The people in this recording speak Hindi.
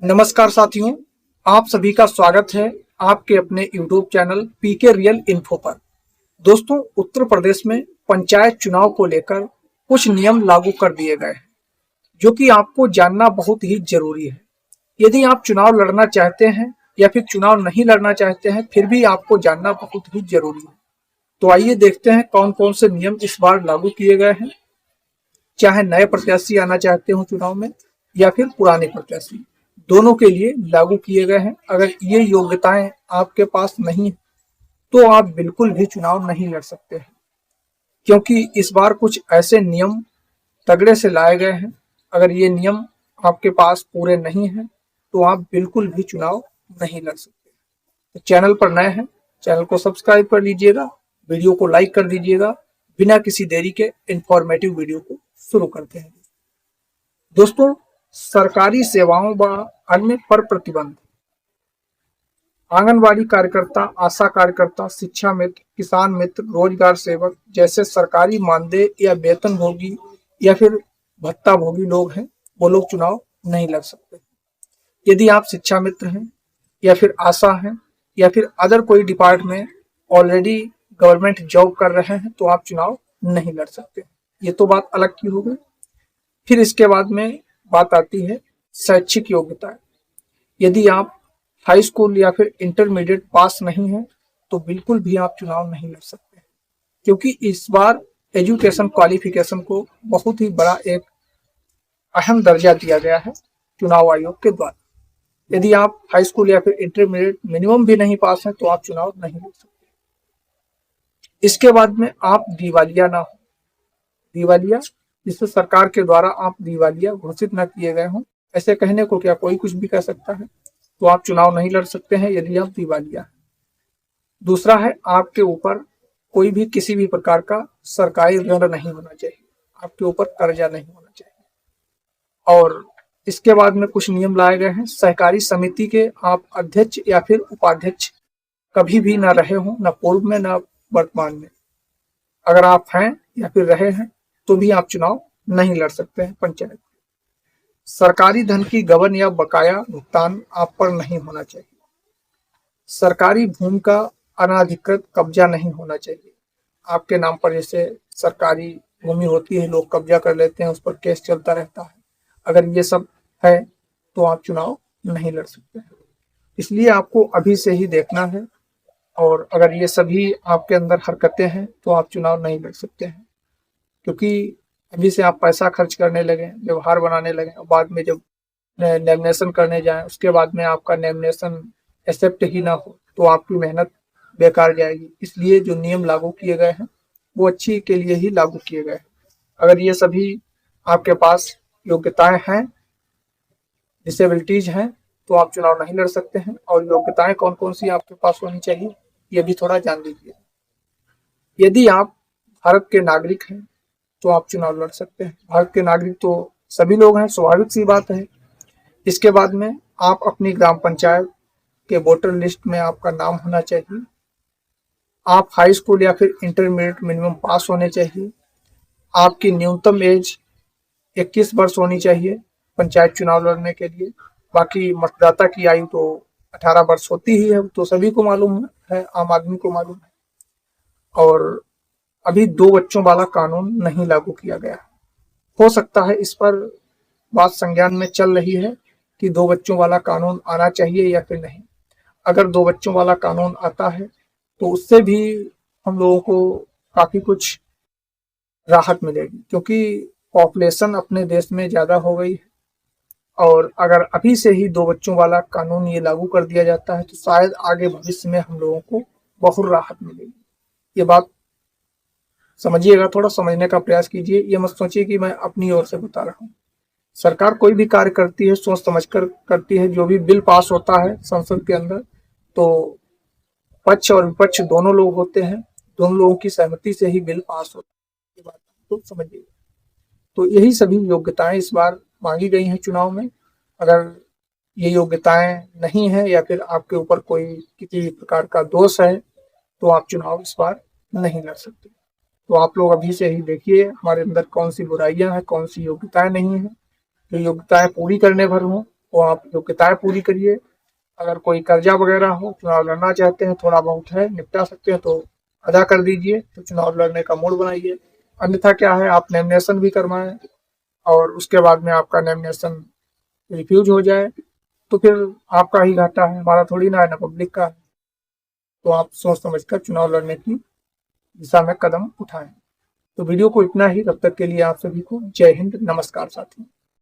नमस्कार साथियों, आप सभी का स्वागत है आपके अपने YouTube channel PK real info पर। दोस्तों, उत्तर प्रदेश में पंचायत चुनाव को लेकर कुछ नियम लागू कर दिए गए हैं, जो कि आपको जानना बहुत ही जरूरी है। यदि आप चुनाव लड़ना चाहते हैं या फिर चुनाव नहीं लड़ना चाहते हैं, फिर भी आपको जानना बहुत ही जरूरी है। तो आइए देखते हैं कौन कौन से नियम इस बार लागू किए गए हैं। चाहे नए प्रत्याशी आना चाहते हो चुनाव में या फिर पुराने प्रत्याशी, दोनों के लिए लागू किए गए हैं। अगर ये योग्यताएं आपके पास नहीं है तो आप बिल्कुल भी चुनाव नहीं लड़ सकते हैं, क्योंकि इस बार कुछ ऐसे नियम तगड़े से लाए गए हैं। अगर ये नियम आपके पास पूरे नहीं हैं तो आप बिल्कुल भी चुनाव नहीं लड़ सकते। तो चैनल पर नए हैं, चैनल को सब्सक्राइब कर लीजिएगा, वीडियो को लाइक कर दीजिएगा। बिना किसी देरी के इंफॉर्मेटिव वीडियो को शुरू करते हैं। दोस्तों, सरकारी सेवाओं व अन्य पर प्रतिबंध। आंगनवाड़ी कार्यकर्ता, आशा कार्यकर्ता, शिक्षा मित्र, किसान मित्र, रोजगार सेवक जैसे सरकारी मानदेय या वेतन भोगी या फिर भत्ता भोगी लोग हैं, वो लोग चुनाव नहीं लड़ सकते। यदि आप शिक्षा मित्र हैं या फिर आशा हैं या फिर अदर कोई डिपार्टमेंट ऑलरेडी गवर्नमेंट जॉब कर रहे हैं तो आप चुनाव नहीं लड़ सकते। ये तो बात अलग की हो गई। फिर इसके बाद में बात आती है शैक्षिक योग्यता। यदि आप हाई स्कूल या फिर इंटरमीडिएट पास नहीं है तो बिल्कुल भी आप चुनाव नहीं लड़ सकते, क्योंकि इस बार एजुकेशन क्वालिफिकेशन को बहुत ही बड़ा एक अहम दर्जा दिया गया है चुनाव आयोग के द्वारा। यदि आप हाई स्कूल या फिर इंटरमीडिएट मिनिमम भी नहीं पास हैं तो आप चुनाव नहीं लड़ सकते। इसके बाद में आप दिवालिया ना हो। दिवालिया, जिससे सरकार के द्वारा आप दिवालिया घोषित न किए गए हों, ऐसे कहने को क्या कोई कुछ भी कह सकता है, तो आप चुनाव नहीं लड़ सकते हैं यदि आप दिवालिया हैं। दूसरा है, आपके ऊपर कोई भी किसी भी प्रकार का सरकारी ऋण नहीं होना चाहिए, आपके ऊपर कर्जा नहीं होना चाहिए। और इसके बाद में कुछ नियम लाए गए हैं। सहकारी समिति के आप अध्यक्ष या फिर उपाध्यक्ष कभी भी ना रहे हों, ना पूर्व में ना वर्तमान में। अगर आप हैं या फिर रहे हैं तो भी आप चुनाव नहीं लड़ सकते हैं पंचायत। सरकारी धन की गबन या बकाया भुगतान आप पर नहीं होना चाहिए। सरकारी भूमि का अनाधिकृत कब्जा नहीं होना चाहिए। आपके नाम पर जैसे सरकारी भूमि होती है, लोग कब्जा कर लेते हैं, उस पर केस चलता रहता है। अगर ये सब है तो आप चुनाव नहीं लड़ सकते हैं। इसलिए आपको अभी से ही देखना है, और अगर ये सभी आपके अंदर हरकतें हैं तो आप चुनाव नहीं लड़ सकते हैं। क्योंकि अभी से आप पैसा खर्च करने लगे, व्यवहार बनाने लगे, और बाद में जब नॉमिनेशन करने जाएं उसके बाद में आपका नॉमिनेशन एक्सेप्ट ही ना हो तो आपकी मेहनत बेकार जाएगी। इसलिए जो नियम लागू किए गए हैं वो अच्छी के लिए ही लागू किए गए हैं। अगर ये सभी आपके पास योग्यताएं हैं, डिसेबिलिटीज हैं, तो आप चुनाव नहीं लड़ सकते हैं। और योग्यताएं कौन कौन सी आपके पास होनी चाहिए ये भी थोड़ा जान लीजिए। यदि आप भारत के नागरिक हैं तो आप चुनाव लड़ सकते हैं। भारत के नागरिक तो सभी लोग हैं, स्वाभाविक सी बात है। इसके बाद में आप अपनी ग्राम पंचायत के वोटर लिस्ट में आपका नाम होना चाहिए। आप हाई स्कूल या फिर इंटरमीडिएट मिनिमम पास होने चाहिए। आपकी न्यूनतम एज 21 वर्ष होनी चाहिए पंचायत चुनाव लड़ने के लिए। बाकी मतदाता की आयु तो 18 वर्ष होती ही है, तो सभी को मालूम है, आम आदमी को मालूम है। और अभी 2 बच्चों वाला कानून नहीं लागू किया गया। हो सकता है इस पर बात संज्ञान में चल रही है कि 2 बच्चों वाला कानून आना चाहिए या फिर नहीं। अगर 2 बच्चों वाला कानून आता है तो उससे भी हम लोगों को काफी कुछ राहत मिलेगी, क्योंकि पॉपुलेशन अपने देश में ज्यादा हो गई है। और अगर अभी से ही 2 बच्चों वाला कानून ये लागू कर दिया जाता है तो शायद आगे भविष्य में हम लोगों को बहुत राहत मिलेगी। ये बात समझिएगा, थोड़ा समझने का प्रयास कीजिए। ये मत सोचिए कि मैं अपनी ओर से बता रहा हूँ। सरकार कोई भी कार्य करती है सोच समझकर करती है। जो भी बिल पास होता है संसद के अंदर, तो पक्ष और विपक्ष दोनों लोग होते हैं, दोनों लोगों की सहमति से ही बिल पास होता है। ये बात तो समझिएगा। तो यही सभी योग्यताएं इस बार मांगी गई हैं चुनाव में। अगर ये योग्यताएं नहीं है या फिर आपके ऊपर कोई किसी प्रकार का दोष है तो आप चुनाव इस बार नहीं लड़ सकते। तो आप लोग अभी से ही देखिए हमारे अंदर कौन सी बुराइयां हैं, कौन सी योग्यताएं नहीं है। जो योग्यताएं पूरी करने भर हों वो आप योग्यताएं पूरी करिए। अगर कोई कर्जा वगैरह हो, चुनाव लड़ना चाहते हैं, थोड़ा बहुत है, निपटा सकते हैं तो अदा कर दीजिए, तो चुनाव लड़ने का मूड बनाइए। अन्यथा क्या है, आप नॉमिनेशन भी करवाएं और उसके बाद में आपका नॉमिनेशन रिफ्यूज हो जाए तो फिर आपका ही घाटा है, हमारा थोड़ी ना है, ना पब्लिक का है। तो आप सोच समझकर चुनाव लड़ने की दिशा में कदम उठाएं। तो वीडियो को इतना ही, तब तक के लिए आप सभी को जय हिंद, नमस्कार साथियों।